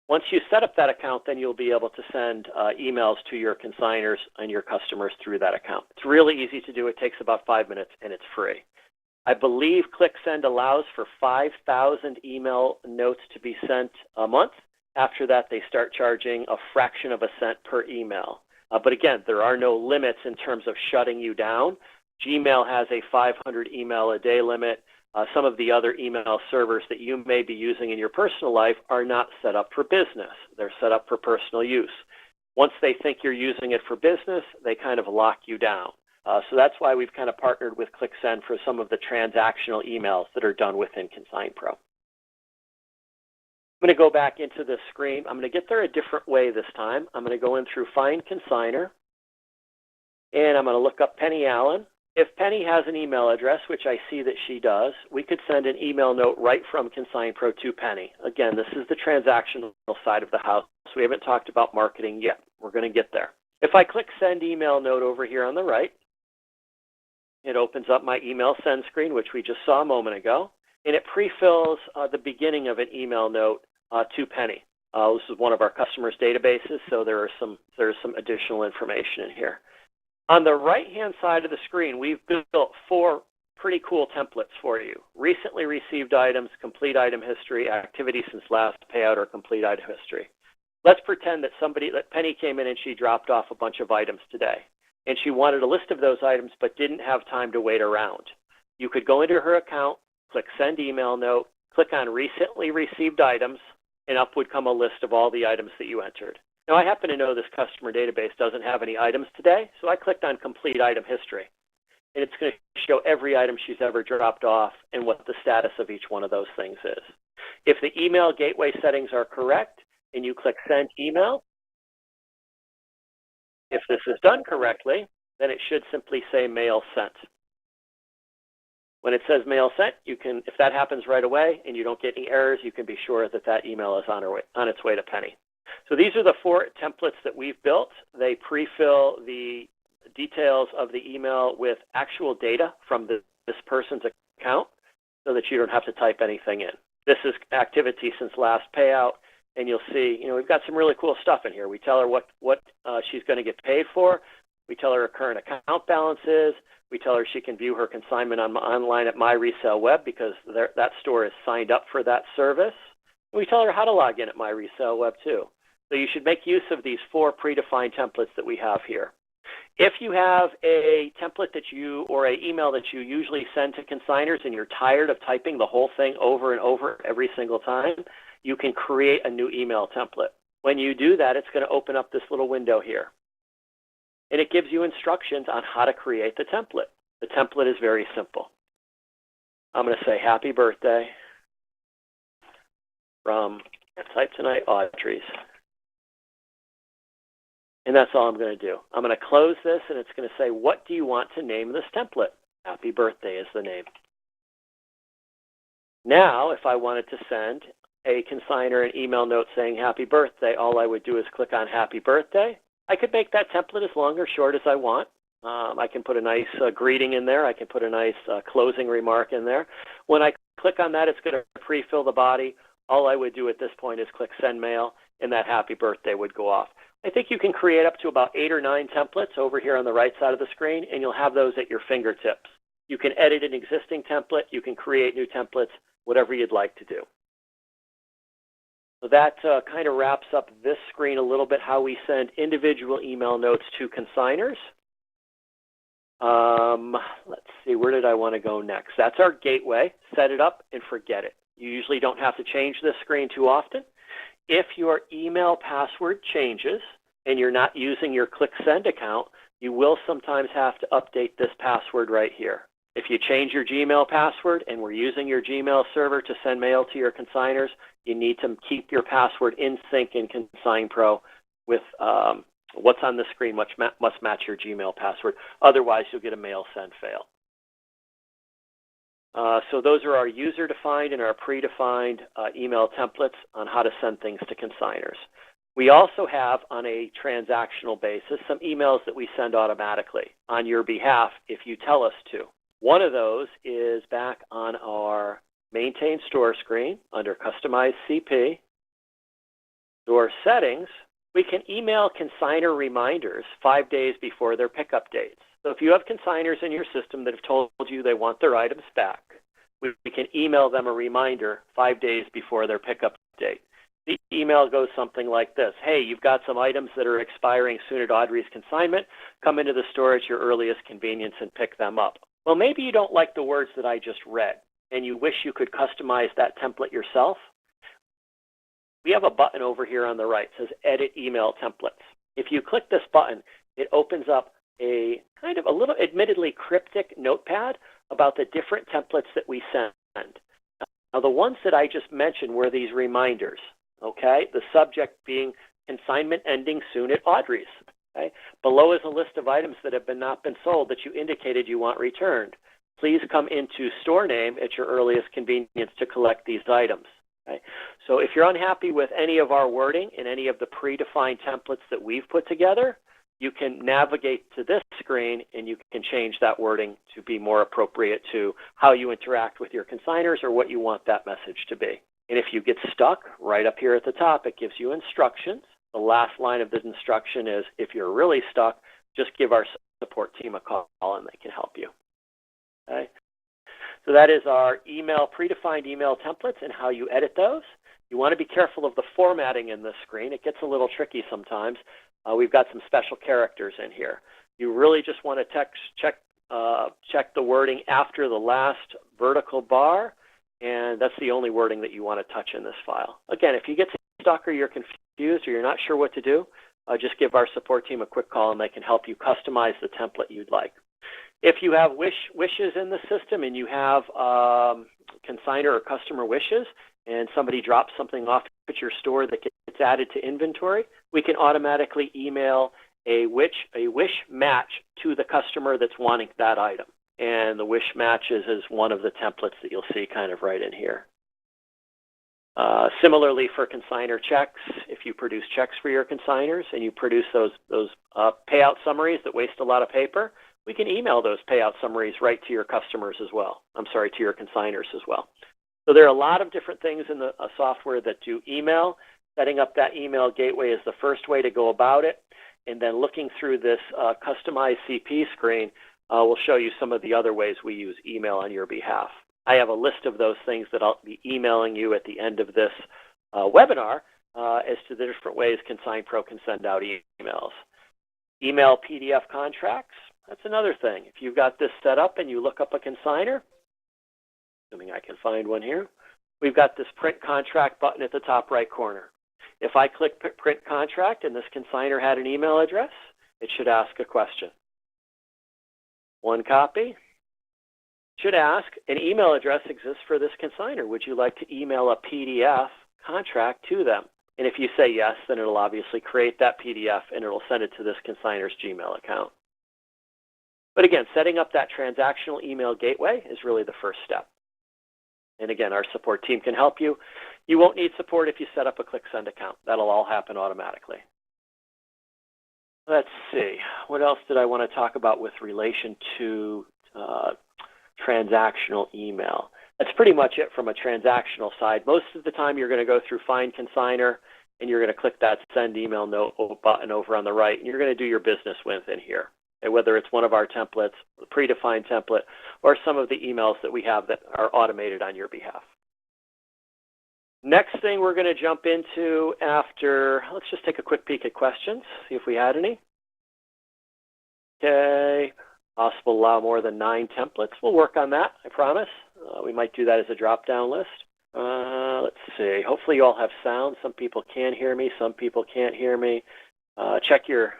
Once you set up that account, then you'll be able to send emails to your consigners and your customers through that account. It's really easy to do. It takes about 5 minutes, and it's free. I believe ClickSend allows for 5,000 email notes to be sent a month. After that, they start charging a fraction of a cent per email. But again, there are no limits in terms of shutting you down. Gmail has a 500 email a day limit. Some of the other email servers that you may be using in your personal life are not set up for business. They're set up for personal use. Once they think you're using it for business, they kind of lock you down. So that's why we've kind of partnered with ClickSend for some of the transactional emails that are done within ConsignPro. I'm going to go back into this screen. I'm going to get there a different way this time. I'm going to go in through Find Consigner, and I'm going to look up Penny Allen. If Penny has an email address, which I see that she does, we could send an email note right from ConsignPro to Penny. Again, this is the transactional side of the house. So we haven't talked about marketing yet. We're going to get there. If I click Send Email Note over here on the right, it opens up my email send screen, which we just saw a moment ago, and it pre-fills the beginning of an email note to Penny. This is one of our customers' databases, so there's some additional information in here. On the right-hand side of the screen, we've built 4 pretty cool templates for you. Recently received items, complete item history, activity since last payout, or complete item history. Let's pretend that Penny came in and she dropped off a bunch of items today, and she wanted a list of those items but didn't have time to wait around. You could go into her account, click Send Email Note, click on Recently Received Items, and up would come a list of all the items that you entered. Now, I happen to know this customer database doesn't have any items today, so I clicked on Complete Item History. And it's going to show every item she's ever dropped off and what the status of each one of those things is. If the email gateway settings are correct and you click Send Email, if this is done correctly, then it should simply say Mail Sent. When it says Mail Sent, you can, if that happens right away and you don't get any errors, you can be sure that that email is on its way to Penny. So these are the 4 templates that we've built. They pre-fill the details of the email with actual data from this person's account so that you don't have to type anything in. This is activity since last payout, and you'll see, we've got some really cool stuff in here. We tell her what she's going to get paid for. We tell her her current account balance is. We tell her she can view her consignment online at MyResaleWeb because that store is signed up for that service. And we tell her how to log in at MyResaleWeb too. So you should make use of these 4 predefined templates that we have here. If you have a template or an email that you usually send to consigners and you're tired of typing the whole thing over and over every single time, you can create a new email template. When you do that, it's going to open up this little window here. And it gives you instructions on how to create the template. The template is very simple. I'm going to say happy birthday from Type Tonight Audrey's. And that's all I'm going to do. I'm going to close this, and it's going to say, what do you want to name this template? Happy birthday is the name. Now, if I wanted to send a consigner an email note saying happy birthday, all I would do is click on happy birthday. I could make that template as long or short as I want. I can put a nice greeting in there. I can put a nice closing remark in there. When I click on that, it's going to pre-fill the body. All I would do at this point is click send mail, and that happy birthday would go off. I think you can create up to about 8 or 9 templates over here on the right side of the screen, and you'll have those at your fingertips. You can edit an existing template. You can create new templates, whatever you'd like to do. So that kind of wraps up this screen a little bit, how we send individual email notes to consigners. Let's see, where did I want to go next? That's our gateway. Set it up and forget it. You usually don't have to change this screen too often. If your email password changes and you're not using your ClickSend account, you will sometimes have to update this password right here. If you change your Gmail password and we're using your Gmail server to send mail to your consigners, you need to keep your password in sync in ConsignPro with what's on the screen must match your Gmail password. Otherwise, you'll get a mail send fail. So those are our user-defined and our predefined email templates on how to send things to consigners. We also have, on a transactional basis, some emails that we send automatically on your behalf if you tell us to. One of those is back on our Maintain Store screen under Customize CP. Store settings, we can email consignor reminders 5 days before their pickup dates. So if you have consignors in your system that have told you they want their items back, we can email them a reminder 5 days before their pickup date. The email goes something like this: hey, you've got some items that are expiring soon at Audrey's consignment. Come into the store at your earliest convenience and pick them up. Well, maybe you don't like the words that I just read, and you wish you could customize that template yourself. We have a button over here on the right that says Edit Email Templates. If you click this button, it opens up a kind of a little admittedly cryptic notepad about the different templates that we send. Now, the ones that I just mentioned were these reminders, okay? The subject being consignment ending soon at Audrey's. Okay? Below is a list of items that have not been sold that you indicated you want returned. Please come into store name at your earliest convenience to collect these items. Okay? So if you're unhappy with any of our wording in any of the predefined templates that we've put together, you can navigate to this screen and you can change that wording to be more appropriate to how you interact with your consignors or what you want that message to be. And if you get stuck, right up here at the top, it gives you instructions. The last line of the instruction is, if you're really stuck, just give our support team a call and they can help you. Okay? So that is our predefined email templates and how you edit those. You want to be careful of the formatting in this screen. It gets a little tricky sometimes. We've got some special characters in here. You really just want to check the wording after the last vertical bar, and that's the only wording that you want to touch in this file. Again, if you get stuck or you're confused or you're not sure what to do, just give our support team a quick call and they can help you customize the template you'd like. If you have wishes in the system and you have consignor or customer wishes and somebody drops something off at your store that gets added to inventory, we can automatically email a wish match to the customer that's wanting that item. And the wish matches is one of the templates that you'll see kind of right in here. Similarly for consignor checks, if you produce checks for your consignors and you produce those payout summaries that waste a lot of paper, we can email those payout summaries right to your customers as well. To your consignors as well. So there are a lot of different things in the software that do email. Setting up that email gateway is the first way to go about it. And then looking through this customized CP screen will show you some of the other ways we use email on your behalf. I have a list of those things that I'll be emailing you at the end of this webinar as to the different ways ConsignPro can send out emails. Email PDF contracts, that's another thing. If you've got this set up and you look up a consignor, assuming I can find one here, we've got this print contract button at the top right corner. If I click print contract and this consignor had an email address, it should ask a question. One copy should ask, an email address exists for this consignor. Would you like to email a PDF contract to them? And if you say yes, then it'll obviously create that PDF and it'll send it to this consignor's Gmail account. But again, setting up that transactional email gateway is really the first step. And again, our support team can help you. You won't need support if you set up a ClickSend account. That'll all happen automatically. Let's see. What else did I want to talk about with relation to transactional email? That's pretty much it from a transactional side. Most of the time, you're going to go through Find Consignor, and you're going to click that Send Email Note button over on the right, and you're going to do your business within here. And whether it's one of our templates, the predefined template, or some of the emails that we have that are automated on your behalf. Next thing we're going to jump into after, let's just take a quick peek at questions, see if we had any. Okay, possible allow more than 9 templates. We'll work on that, I promise. We might do that as a drop-down list. Let's see, hopefully you all have sound. Some people can hear me, some people can't hear me. Check your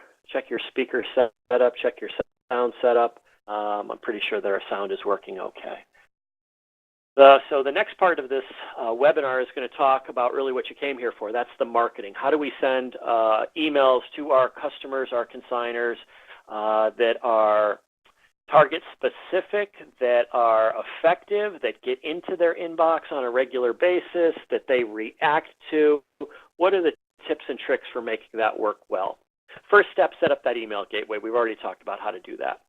speaker setup, check your sound setup. I'm pretty sure that our sound is working okay. So the next part of this webinar is going to talk about really what you came here for. That's the marketing. How do we send emails to our customers, our consignors that are target specific, that are effective, that get into their inbox on a regular basis, that they react to? What are the tips and tricks for making that work well? First step, set up that email gateway. We've already talked about how to do that.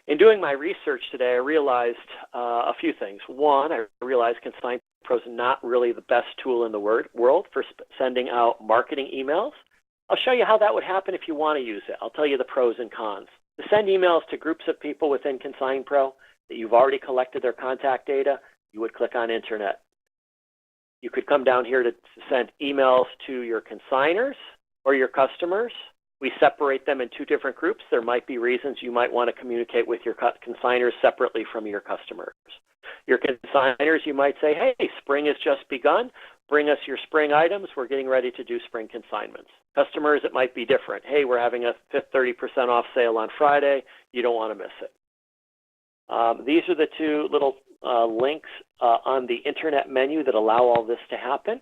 In doing my research today, I realized a few things. One, I realized ConsignPro Pro is not really the best tool in the world for sending out marketing emails. I'll show you how that would happen if you want to use it. I'll tell you the pros and cons. To send emails to groups of people within Consign Pro that you've already collected their contact data, you would click on Internet. You could come down here to send emails to your consigners or your customers. We separate them in two different groups. There might be reasons you might want to communicate with your consigners separately from your customers. Your consigners, you might say, hey, spring has just begun. Bring us your spring items. We're getting ready to do spring consignments. Customers, it might be different. Hey, we're having a 30% off sale on Friday. You don't want to miss it. These are the two little links on the Internet menu that allow all this to happen.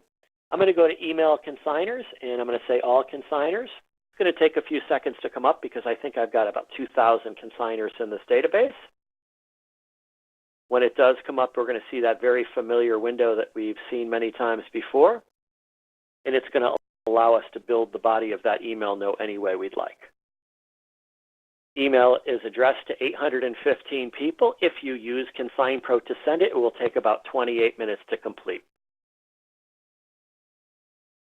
I'm going to go to Email Consigners, and I'm going to say All Consigners. It's going to take a few seconds to come up because I think I've got about 2,000 consigners in this database. When it does come up, we're going to see that very familiar window that we've seen many times before, and it's going to allow us to build the body of that email note any way we'd like. Email is addressed to 815 people. If you use Consign Pro to send it, it will take about 28 minutes to complete.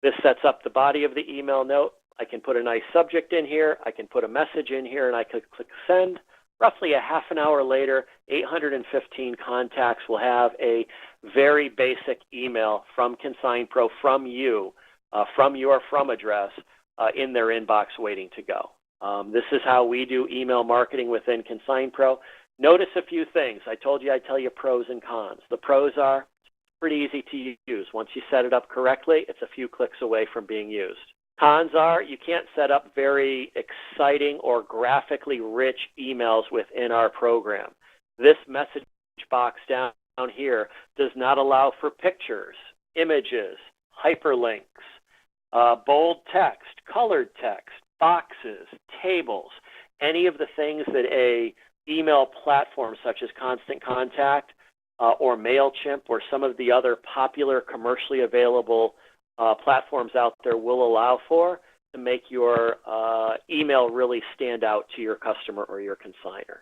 This sets up the body of the email note. I can put a nice subject in here. I can put a message in here, and I could click send. Roughly a half an hour later, 815 contacts will have a very basic email from Consign Pro from you, from your from address in their inbox waiting to go. This is how we do email marketing within Consign Pro. Notice a few things. I told you I'd tell you pros and cons. The pros are pretty easy to use. Once you set it up correctly, it's a few clicks away from being used. Cons are you can't set up very exciting or graphically rich emails within our program. This message box down here does not allow for pictures, images, hyperlinks, bold text, colored text, boxes, tables, any of the things that a email platform such as Constant Contact or MailChimp or some of the other popular commercially available platforms out there will allow for to make your email really stand out to your customer or your consigner.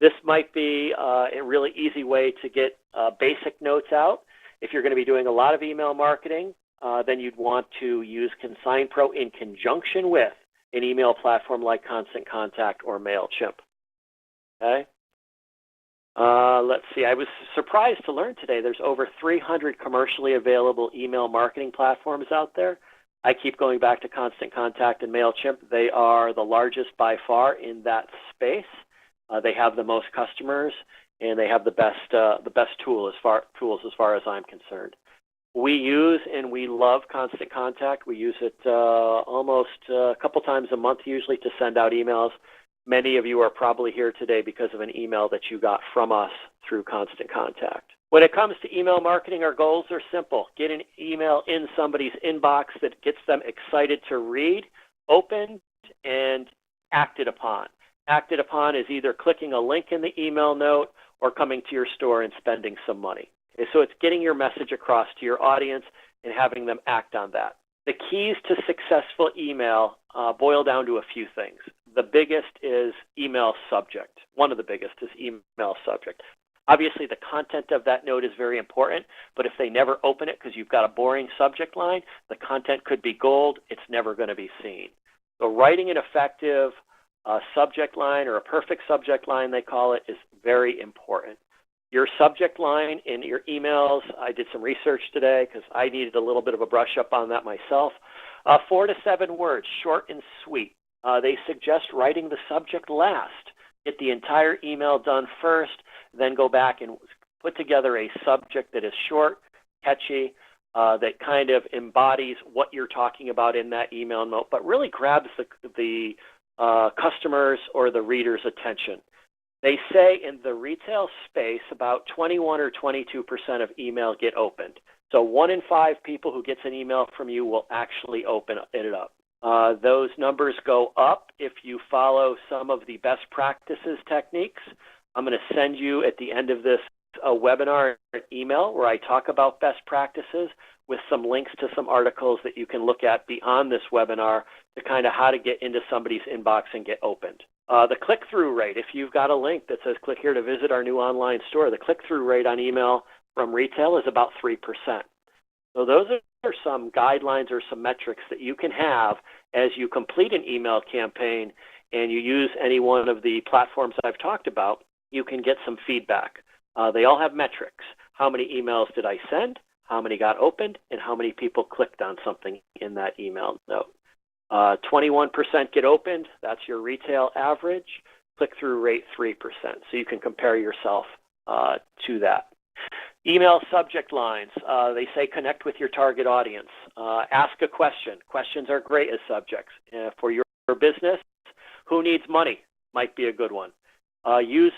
This might be a really easy way to get basic notes out. If you're going to be doing a lot of email marketing, then you'd want to use Consign Pro in conjunction with an email platform like Constant Contact or MailChimp. Okay. Let's see, I was surprised to learn today there's over 300 commercially available email marketing platforms out there. I keep going back to Constant Contact and MailChimp. They are the largest by far in that space. They have the most customers, and they have the best tools as far as I'm concerned. We use and we love Constant Contact. We use it almost a couple times a month usually to send out emails. Many of you are probably here today because of an email that you got from us through Constant Contact. When it comes to email marketing, our goals are simple. Get an email in somebody's inbox that gets them excited to read, opened, and acted upon. Acted upon is either clicking a link in the email note or coming to your store and spending some money. Okay, so it's getting your message across to your audience and having them act on that. The keys to successful email boil down to a few things. The biggest is email subject. One of the biggest is email subject. Obviously, the content of that note is very important, but if they never open it because you've got a boring subject line, the content could be gold. It's never going to be seen. So writing an effective subject line, or a perfect subject line, they call it, is very important. Your subject line in your emails, I did some research today because I needed a little bit of a brush up on that myself. 4 to 7 words, short and sweet. They suggest writing the subject last. Get the entire email done first, then go back and put together a subject that is short, catchy, that kind of embodies what you're talking about in that email note, but really grabs the customers or the reader's attention. They say in the retail space, about 21 or 22% of email get opened. So 1 in 5 people who gets an email from you will actually open it up. Those numbers go up if you follow some of the best practices techniques. I'm going to send you at the end of this webinar an email where I talk about best practices with some links to some articles that you can look at beyond this webinar to kind of how to get into somebody's inbox and get opened. The click-through rate, if you've got a link that says click here to visit our new online store, the click-through rate on email from retail is about 3%. So those are some guidelines or some metrics that you can have as you complete an email campaign and you use any one of the platforms I've talked about. You can get some feedback. They all have metrics. How many emails did I send? How many got opened? And how many people clicked on something in that email note? 21% get opened. That's your retail average. Click-through rate 3%. So you can compare yourself to that. Email subject lines. They say connect with your target audience. Ask a question. Questions are great as subjects. For your business, who needs money? Might be a good one. Use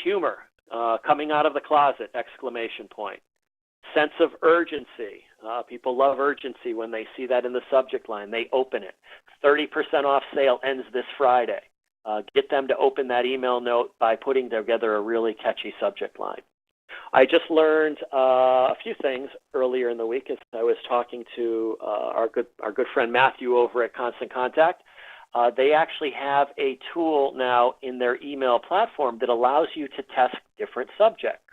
humor. Coming out of the closet, exclamation point. Sense of urgency. People love urgency when they see that in the subject line. They open it. 30% off sale ends this Friday. Get them to open that email note by putting together a really catchy subject line. I just learned a few things earlier in the week as I was talking to our good friend Matthew over at Constant Contact. They actually have a tool now in their email platform that allows you to test different subjects.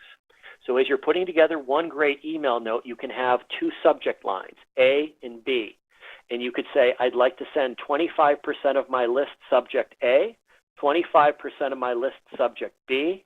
So as you're putting together one great email note, you can have two subject lines, A and B. And you could say, I'd like to send 25% of my list subject A, 25% of my list subject B,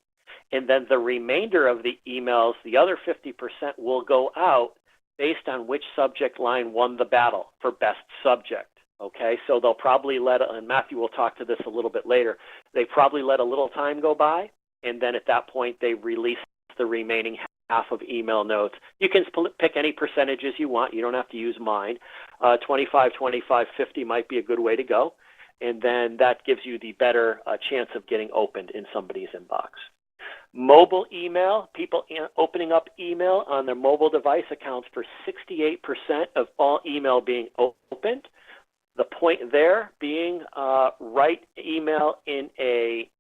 and then the remainder of the emails, the other 50%, will go out based on which subject line won the battle for best subject. Okay, so they'll probably and Matthew will talk to this a little bit later, they probably let a little time go by, and then at that point they release the remaining half of email notes. You can pick any percentages you want. You don't have to use mine. 25, 25, 50 might be a good way to go. And then that gives you the better chance of getting opened in somebody's inbox. Mobile email, people opening up email on their mobile device accounts for 68% of all email being opened. The point there being write email in a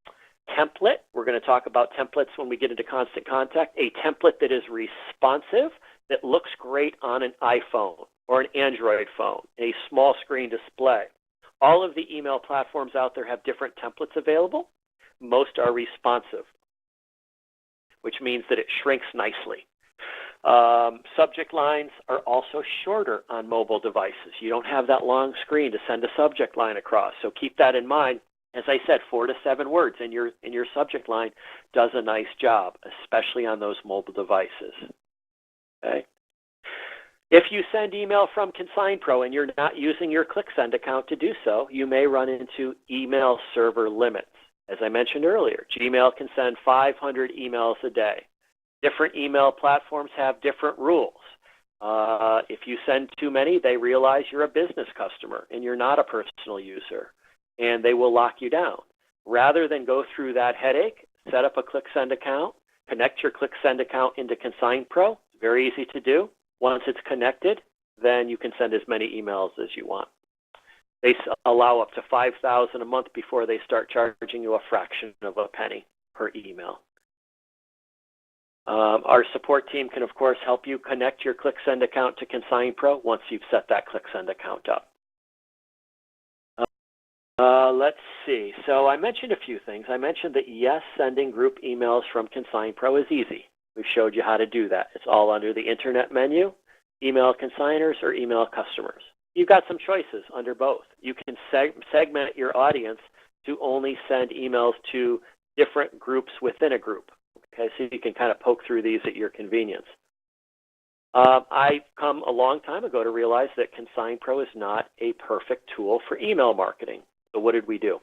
template. We're going to talk about templates when we get into Constant Contact. A template that is responsive, that looks great on an iPhone or an Android phone, a small screen display. All of the email platforms out there have different templates available. Most are responsive, which means that it shrinks nicely. Subject lines are also shorter on mobile devices. You don't have that long screen to send a subject line across, so keep that in mind. As I said, 4 to 7 words in your subject line does a nice job, especially on those mobile devices. Okay. If you send email from ConsignPro and you're not using your ClickSend account to do so, you may run into email server limits. As I mentioned earlier, Gmail can send 500 emails a day. Different email platforms have different rules. If you send too many, they realize you're a business customer and you're not a personal user, and they will lock you down. Rather than go through that headache, set up a ClickSend account, connect your ClickSend account into ConsignPro. It's very easy to do. Once it's connected, then you can send as many emails as you want. They allow up to 5,000 a month before they start charging you a fraction of a penny per email. Our support team can, of course, help you connect your ClickSend account to ConsignPro once you've set that ClickSend account up. Let's see. So I mentioned a few things. I mentioned that, yes, sending group emails from ConsignPro is easy. We've showed you how to do that. It's all under the Internet menu, email consigners or email customers. You've got some choices under both. You can segment your audience to only send emails to different groups within a group. Okay, so you can kind of poke through these at your convenience. I've come a long time ago to realize that ConsignPro is not a perfect tool for email marketing. So what did we do?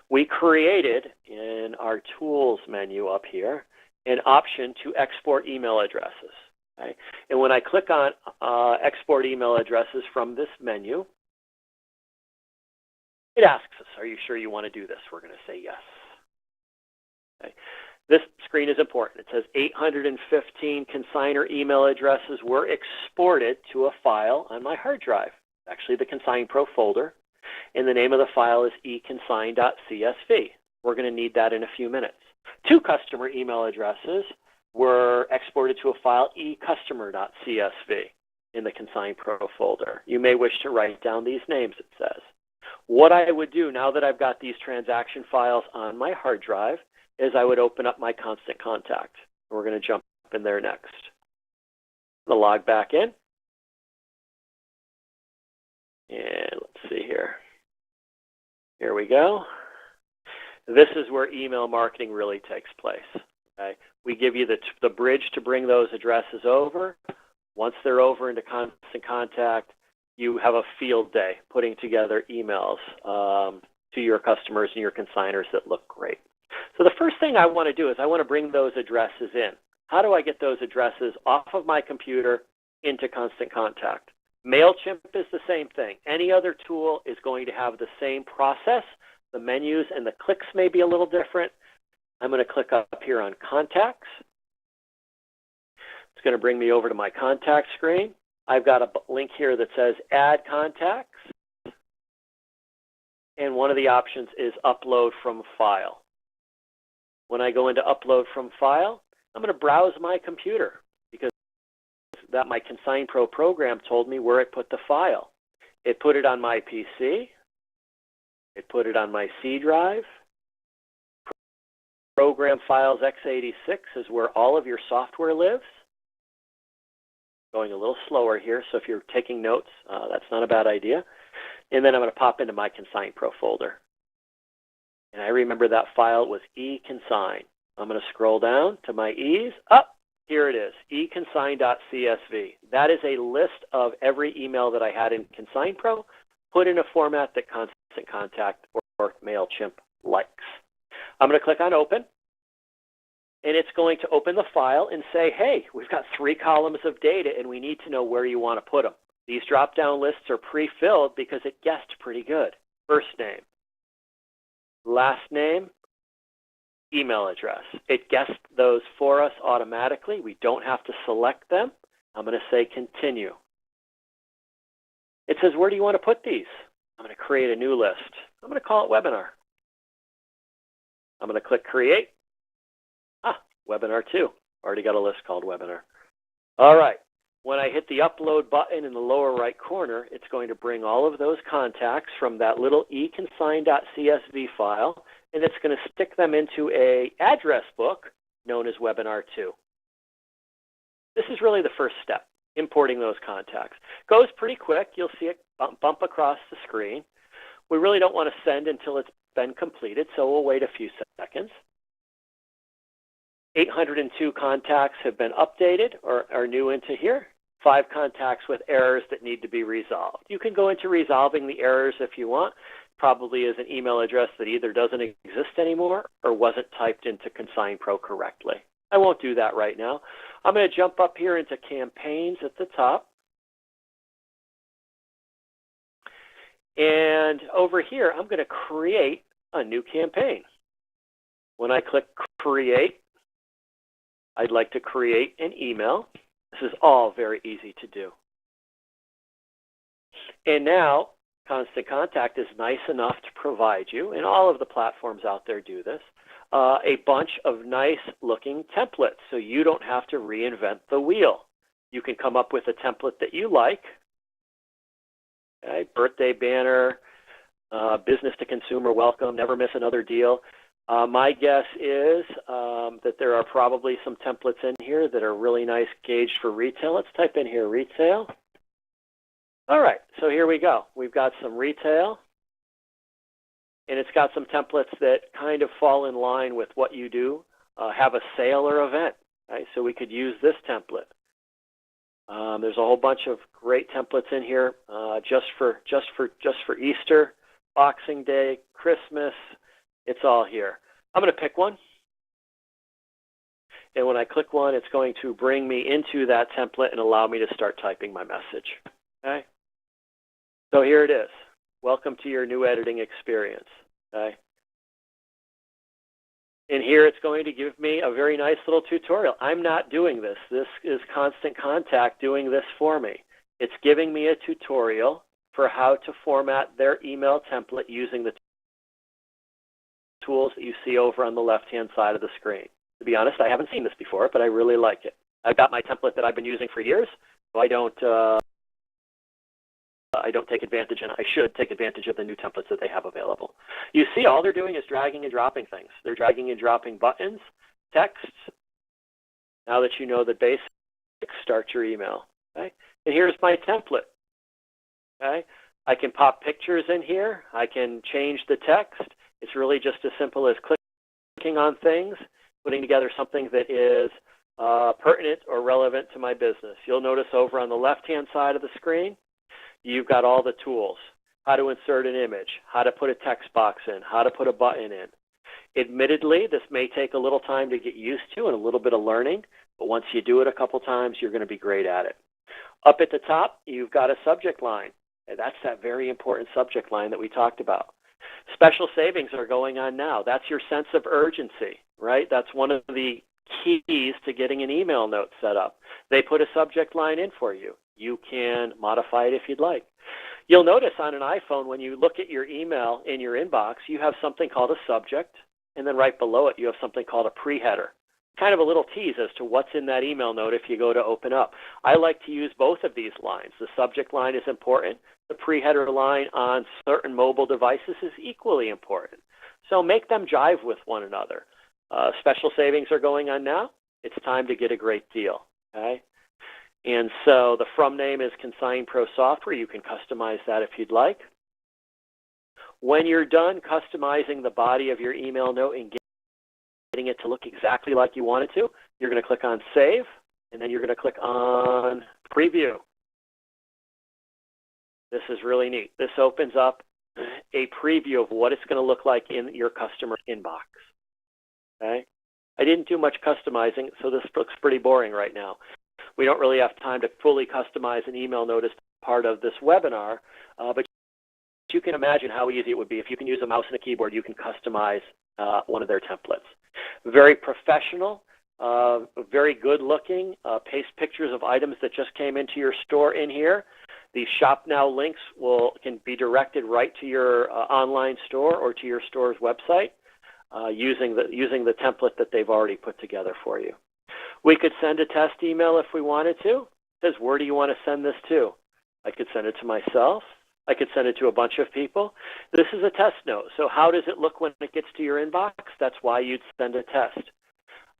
We created in our tools menu up here an option to export email addresses. Okay? And when I click on export email addresses from this menu, it asks us, are you sure you want to do this? We're going to say yes. Okay. This screen is important. It says 815 consigner email addresses were exported to a file on my hard drive, actually the ConsignPro folder, and the name of the file is econsign.csv. We're going to need that in a few minutes. 2 customer email addresses were exported to a file ecustomer.csv in the ConsignPro folder. You may wish to write down these names, it says. What I would do now that I've got these transaction files on my hard drive is I would open up my Constant Contact. We're going to jump in there next. I'm going to log back in. And let's see here. Here we go. This is where email marketing really takes place. Okay? We give you the bridge to bring those addresses over. Once they're over into Constant Contact, you have a field day putting together emails to your customers and your consigners that look great. So the first thing I want to do is I want to bring those addresses in. How do I get those addresses off of my computer into Constant Contact? MailChimp is the same thing. Any other tool is going to have the same process. The menus and the clicks may be a little different. I'm going to click up here on Contacts. It's going to bring me over to my contact screen. I've got a link here that says Add Contacts. And one of the options is Upload from File. When I go into Upload from File, I'm going to browse my computer because that my ConsignPro program told me where it put the file. It put it on my PC. It put it on my C drive. Program Files x86 is where all of your software lives. Going a little slower here, so if you're taking notes, that's not a bad idea. And then I'm going to pop into my ConsignPro folder. And I remember that file was eConsign. I'm going to scroll down to my E's. Here it is, econsign.csv. That is a list of every email that I had in ConsignPro, put in a format that Constant Contact or MailChimp likes. I'm going to click on Open, and it's going to open the file and say, hey, we've got 3 columns of data, and we need to know where you want to put them. These drop-down lists are pre-filled because it guessed pretty good. First name, last name, email address. It guessed those for us automatically. We don't have to select them. I'm going to say Continue. It says, where do you want to put these? I'm going to create a new list. I'm going to call it Webinar. I'm going to click Create. Webinar 2. Already got a list called Webinar. All right. When I hit the Upload button in the lower right corner, it's going to bring all of those contacts from that little econsign.csv file, and it's going to stick them into an address book known as Webinar 2. This is really the first step, importing those contacts. Goes pretty quick. You'll see it bump across the screen. We really don't want to send until it's been completed, so we'll wait a few seconds. 802 contacts have been updated or are new into here. 5 contacts with errors that need to be resolved. You can go into resolving the errors if you want. Probably is an email address that either doesn't exist anymore or wasn't typed into ConsignPro correctly. I won't do that right now. I'm going to jump up here into Campaigns at the top. And over here, I'm going to create a new campaign. When I click Create, I'd like to create an email. This is all very easy to do. And now, Constant Contact is nice enough to provide you, and all of the platforms out there do this, a bunch of nice looking templates so you don't have to reinvent the wheel. You can come up with a template that you like. Okay, birthday banner, business to consumer welcome, never miss another deal. My guess is that there are probably some templates in here that are really nice gauged for retail. Let's type in here retail. All right, so here we go. We've got some retail, and it's got some templates that kind of fall in line with what you do, have a sale or event. Right? So we could use this template. There's a whole bunch of great templates in here just for Easter, Boxing Day, Christmas. It's all here. I'm going to pick one. And when I click one, it's going to bring me into that template and allow me to start typing my message. Okay? So here it is. Welcome to your new editing experience. Okay? And here it's going to give me a very nice little tutorial. I'm not doing this. This is Constant Contact doing this for me. It's giving me a tutorial for how to format their email template using the tools that you see over on the left-hand side of the screen. To be honest, I haven't seen this before, but I really like it. I've got my template that I've been using for years, so I don't take advantage, and I should take advantage of the new templates that they have available. You see, all they're doing is dragging and dropping things. They're dragging and dropping buttons, text. Now that you know the basics, start your email. Okay? And here's my template. Okay? I can pop pictures in here. I can change the text. It's really just as simple as clicking on things, putting together something that is pertinent or relevant to my business. You'll notice over on the left-hand side of the screen, you've got all the tools. How to insert an image, how to put a text box in, how to put a button in. Admittedly, this may take a little time to get used to and a little bit of learning, but once you do it a couple times, you're going to be great at it. Up at the top, you've got a subject line. And that's that very important subject line that we talked about. Special savings are going on now. That's your sense of urgency, right? That's one of the keys to getting an email note set up. They put a subject line in for you. You can modify it if you'd like. You'll notice on an iPhone, when you look at your email in your inbox, you have something called a subject, and then right below it, you have something called a pre-header. Kind of a little tease as to what's in that email note if you go to open up. I like to use both of these lines. The subject line is important. The pre-header line on certain mobile devices is equally important. So make them jive with one another. Special savings are going on now. It's time to get a great deal. Okay? And so the from name is Consign Pro Software. You can customize that if you'd like. When you're done customizing the body of your email note and getting it to look exactly like you want it to, you're going to click on Save, and then you're going to click on Preview. This is really neat. This opens up a preview of what it's going to look like in your customer inbox. Okay? I didn't do much customizing, so this looks pretty boring right now. We don't really have time to fully customize an email note as part of this webinar, but you can imagine how easy it would be. If you can use a mouse and a keyboard, you can customize one of their templates. Very professional, very good looking. Paste pictures of items that just came into your store in here. The Shop Now links can be directed right to your online store or to your store's website using the template that they've already put together for you. We could send a test email if we wanted to. It says, where do you want to send this to? I could send it to myself. I could send it to a bunch of people. This is a test note. So how does it look when it gets to your inbox? That's why you'd send a test.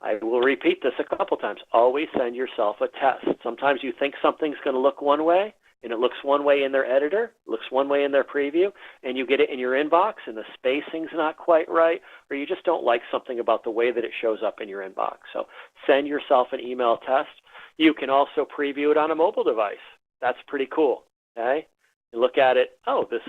I will repeat this a couple times. Always send yourself a test. Sometimes you think something's going to look one way, and it looks one way in their editor, looks one way in their preview, and you get it in your inbox, and the spacing's not quite right, or you just don't like something about the way that it shows up in your inbox. So send yourself an email test. You can also preview it on a mobile device. That's pretty cool. Okay? You look at it. Oh, this,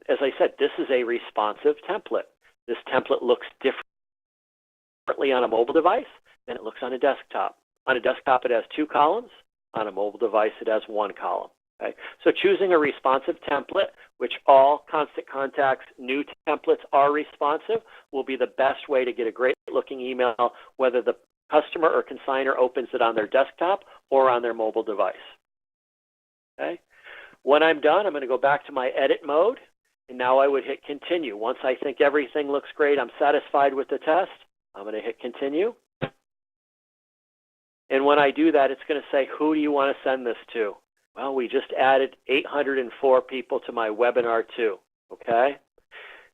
as I said, this is a responsive template. This template looks differently on a mobile device than it looks on a desktop. On a desktop, it has 2 columns. On a mobile device, it has 1 column. Okay? So choosing a responsive template, which all Constant Contact's new templates are responsive, will be the best way to get a great looking email, whether the customer or consignor opens it on their desktop or on their mobile device. Okay? When I'm done, I'm going to go back to my edit mode, and now I would hit continue. Once I think everything looks great, I'm satisfied with the test, I'm going to hit continue. And when I do that, it's going to say, who do you want to send this to? Well, we just added 804 people to my webinar too, okay?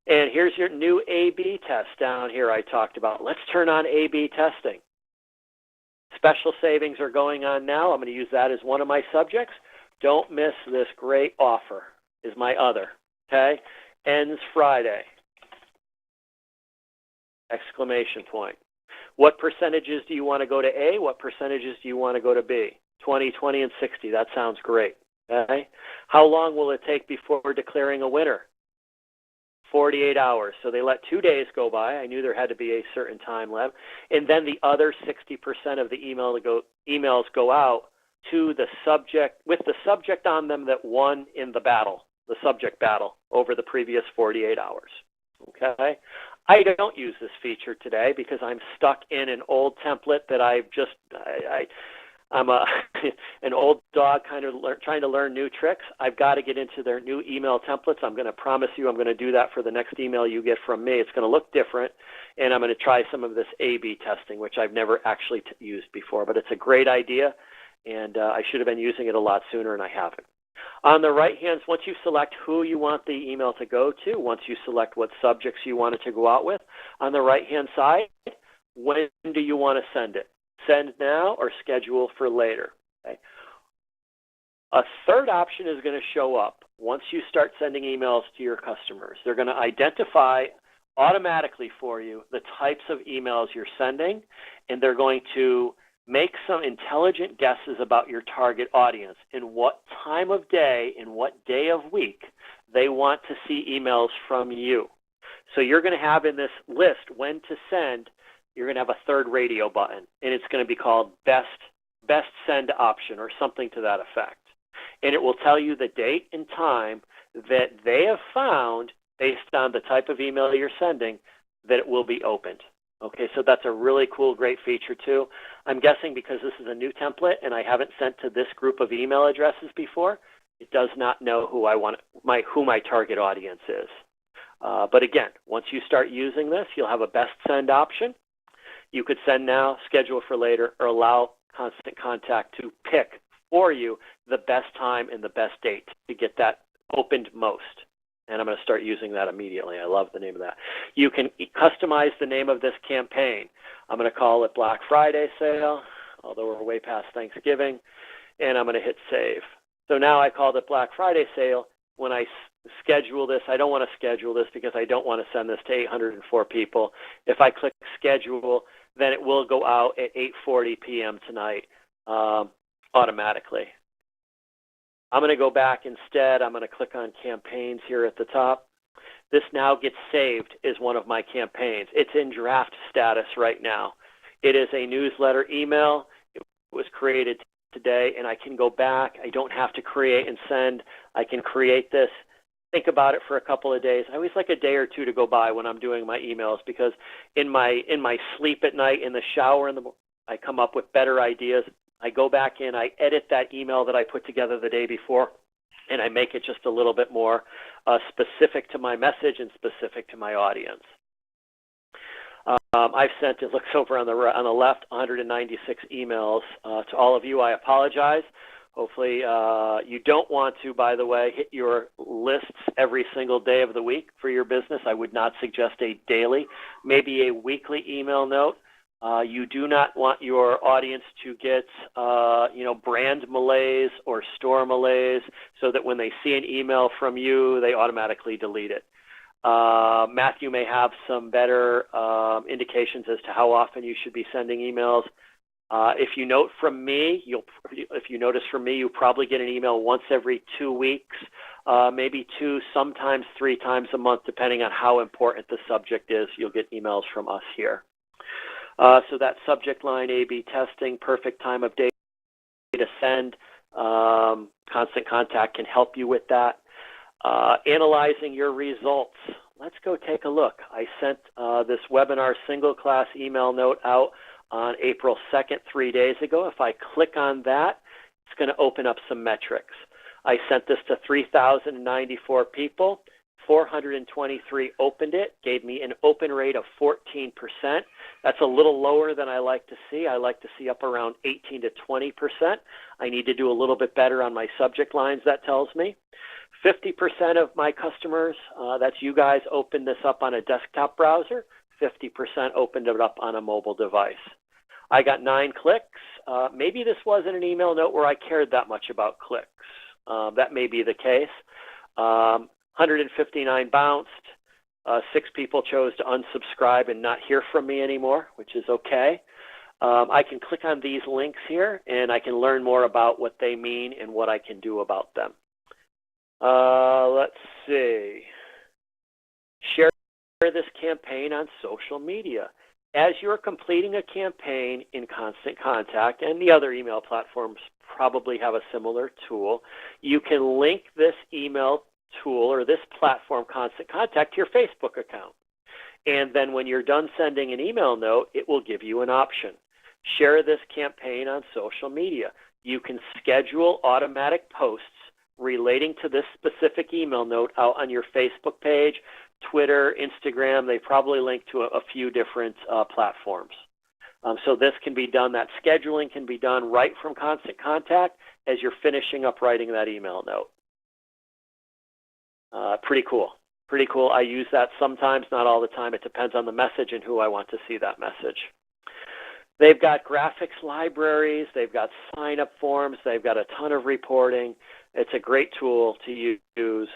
And here's your new A/B test down here I talked about. Let's turn on A/B testing. Special savings are going on now. I'm going to use that as one of my subjects. Don't miss this great offer is my other, okay? Ends Friday. Exclamation point. What percentages do you want to go to A? What percentages do you want to go to B? 20, 20, and 60. That sounds great. Okay? How long will it take before declaring a winner? 48 hours. So they let 2 days go by. I knew there had to be a certain time left. And then the other 60% of the emails go out to the subject, with the subject on them that won in the battle, the subject battle over the previous 48 hours. Okay? I don't use this feature today because I'm stuck in an old template that I'm an old dog kind of trying to learn new tricks. I've got to get into their new email templates. I'm going to promise you I'm going to do that for the next email you get from me. It's going to look different, and I'm going to try some of this A/B testing, which I've never actually used before. But it's a great idea, and I should have been using it a lot sooner, and I haven't. On the right hand, once you select who you want the email to go to, once you select what subjects you want it to go out with, on the right-hand side, when do you want to send it? Send now or schedule for later. Okay? A third option is going to show up once you start sending emails to your customers. They're going to identify automatically for you the types of emails you're sending, and they're going to make some intelligent guesses about your target audience and what time of day and what day of week they want to see emails from you. So you're going to have in this list when to send, you're going to have a third radio button, and it's going to be called best send option or something to that effect. And it will tell you the date and time that they have found based on the type of email you're sending that it will be opened. Okay, so that's a really cool, great feature too. I'm guessing because this is a new template and I haven't sent to this group of email addresses before, it does not know who my target audience is. But again, once you start using this, you'll have a best send option. You could send now, schedule for later, or allow Constant Contact to pick for you the best time and the best date to get that opened most. And I'm going to start using that immediately. I love the name of that. You can customize the name of this campaign. I'm going to call it Black Friday Sale, although we're way past Thanksgiving, and I'm going to hit save. So now I called it Black Friday Sale. When I schedule this, I don't want to schedule this because I don't want to send this to 804 people. If I click schedule, then it will go out at 8:40 p.m. tonight automatically. I'm going to go back instead. I'm going to click on campaigns here at the top. This now gets saved as one of my campaigns. It's in draft status right now. It is a newsletter email. It was created today, and I can go back. I don't have to create and send. I can create this, think about it for a couple of days. I always like a day or two to go by when I'm doing my emails because in my sleep at night, in the shower, I come up with better ideas. I go back in, I edit that email that I put together the day before, and I make it just a little bit more specific to my message and specific to my audience. I've sent, it looks over on the left, 196 emails to all of you. I apologize. Hopefully you don't want to, by the way, hit your lists every single day of the week for your business. I would not suggest a daily, maybe a weekly email note. You do not want your audience to get, brand malaise or store malaise so that when they see an email from you, they automatically delete it. Matthew may have some better indications as to how often you should be sending emails. If you notice from me, you probably get an email once every 2 weeks, maybe 2, sometimes 3 times a month, depending on how important the subject is. You'll get emails from us here. So that subject line, A/B testing, perfect time of day to send. Constant Contact can help you with that. Analyzing your results. Let's go take a look. I sent this webinar single class email note out on April 2nd, 3 days ago. If I click on that, it's going to open up some metrics. I sent this to 3,094 people. 423 opened it, gave me an open rate of 14%. That's a little lower than I like to see. I like to see up around 18 to 20%. I need to do a little bit better on my subject lines, that tells me. 50% of my customers, that's you guys, opened this up on a desktop browser. 50% opened it up on a mobile device. I got 9 clicks. Maybe this wasn't an email note where I cared that much about clicks. That may be the case. 159 bounced. 6 people chose to unsubscribe and not hear from me anymore, which is okay. I can click on these links here, and I can learn more about what they mean and what I can do about them. Let's see. Share this campaign on social media. As you're completing a campaign in Constant Contact, and the other email platforms probably have a similar tool, you can link this email tool or this platform, Constant Contact, to your Facebook account. And then when you're done sending an email note, it will give you an option. Share this campaign on social media. You can schedule automatic posts relating to this specific email note out on your Facebook page, Twitter, Instagram. They probably link to a few different platforms. So this can be done, that scheduling can be done right from Constant Contact as you're finishing up writing that email note. Pretty cool. Pretty cool. I use that sometimes, not all the time. It depends on the message and who I want to see that message. They've got graphics libraries, they've got sign-up forms, they've got a ton of reporting. It's a great tool to use.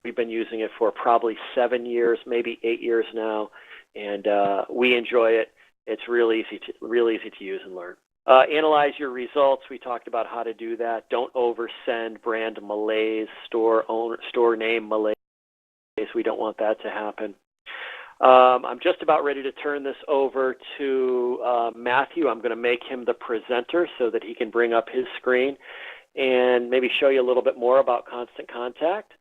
We've been using it for probably 7 years, maybe 8 years now, and we enjoy it. It's real easy to use and learn. Analyze your results. We talked about how to do that. Don't oversend brand malaise, store name malaise. We don't want that to happen. I'm just about ready to turn this over to Matthew. I'm going to make him the presenter so that he can bring up his screen and maybe show you a little bit more about Constant Contact.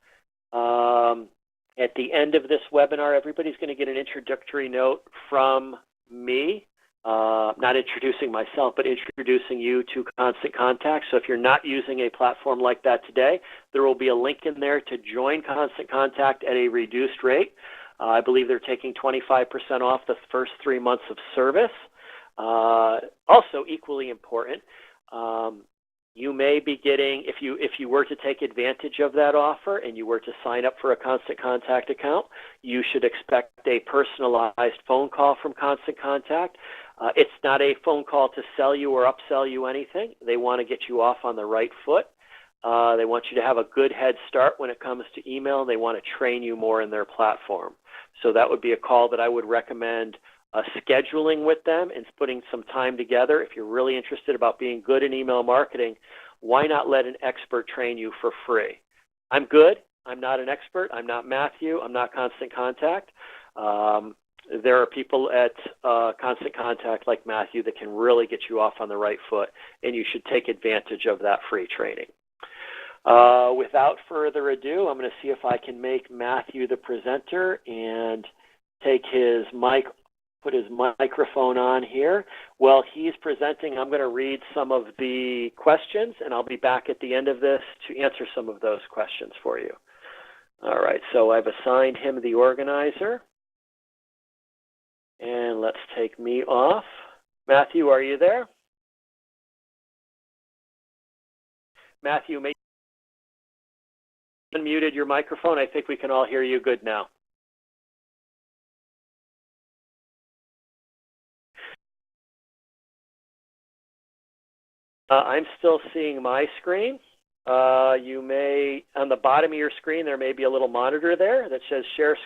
At the end of this webinar, everybody's going to get an introductory note from me, not introducing myself, but introducing you to Constant Contact. So if you're not using a platform like that today, there will be a link in there to join Constant Contact at a reduced rate. I believe they're taking 25% off the first 3 months of service. Also equally important, you may be getting, if you were to take advantage of that offer and you were to sign up for a Constant Contact account, you should expect a personalized phone call from Constant Contact. It's not a phone call to sell you or upsell you anything. They want to get you off on the right foot. They want you to have a good head start when it comes to email. They want to train you more in their platform. So that would be a call that I would recommend scheduling with them and putting some time together. If you're really interested about being good in email marketing, why not let an expert train you for free? I'm good. I'm not an expert. I'm not Matthew. I'm not Constant Contact. There are people at Constant Contact like Matthew that can really get you off on the right foot, and you should take advantage of that free training. Without further ado, I'm going to see if I can make Matthew the presenter and take his mic, put his microphone on here. While he's presenting, I'm going to read some of the questions, and I'll be back at the end of this to answer some of those questions for you. All right, so I've assigned him the organizer. And let's take me off. Matthew, are you there? Matthew, maybe you unmuted your microphone. I think we can all hear you good now. I'm still seeing my screen. You may, on the bottom of your screen, there may be a little monitor there that says share